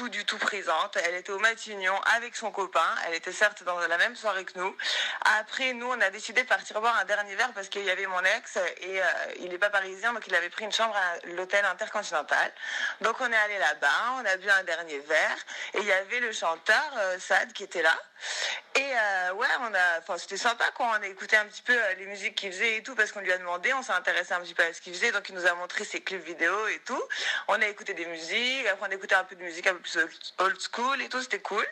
du tout présente. Elle était au Matignon avec son copain. Elle était certes dans la même soirée que nous. Après, nous, on a décidé de partir boire un dernier verre parce qu'il y avait mon ex et il n'est pas parisien, donc il avait pris une chambre à l'hôtel Intercontinental. Donc on est allé là-bas, on a bu un dernier verre et il y avait le chanteur Sad qui était là. Et ouais, c'était sympa quoi. On a écouté un petit peu les musiques qu'il faisait et tout parce qu'on lui a demandé, on s'est intéressé un petit peu à ce qu'il faisait, donc il nous a montré ses clips vidéo et tout. On a écouté des musiques, après on a écouté un peu de musique un peu plus old school et tout, c'était cool.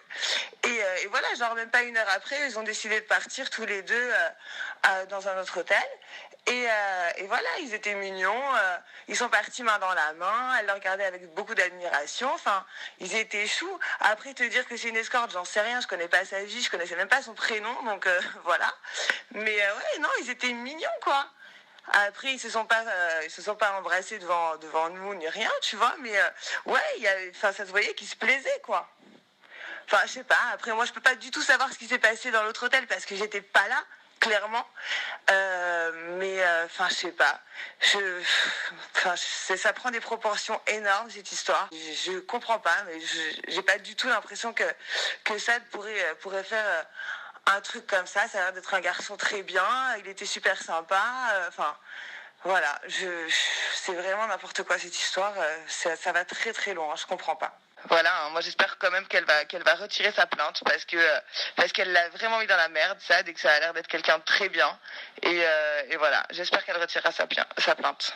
Et voilà, genre même pas une heure après, ils ont décidé de partir tous les deux dans un autre hôtel. Et voilà, ils étaient mignons. Ils sont partis main dans la main. Elle le regardait avec beaucoup d'admiration. Enfin, ils étaient choux. Après, te dire que c'est une escorte, j'en sais rien. Je connais pas sa vie, je connaissais même pas son prénom. Donc voilà. Mais ouais, non, ils étaient mignons, quoi. Après, ils se sont pas embrassés devant nous ni rien, tu vois. Mais ouais, ça se voyait qu'ils se plaisaient, quoi. Enfin, je sais pas. Après, moi, je peux pas du tout savoir ce qui s'est passé dans l'autre hôtel parce que j'étais pas là, clairement. Mais enfin, je sais pas. Ça prend des proportions énormes cette histoire. Je comprends pas, mais j'ai pas du tout l'impression que Sad pourrait faire un truc comme ça. Ça a l'air d'être un garçon très bien. Il était super sympa. Enfin. Voilà, c'est vraiment n'importe quoi cette histoire. Ça va très très loin. Je comprends pas. Voilà, hein, moi j'espère quand même qu'elle va retirer sa plainte parce qu'elle l'a vraiment mis dans la merde, ça, dès que ça a l'air d'être quelqu'un de très bien. Et voilà, j'espère qu'elle retirera sa plainte.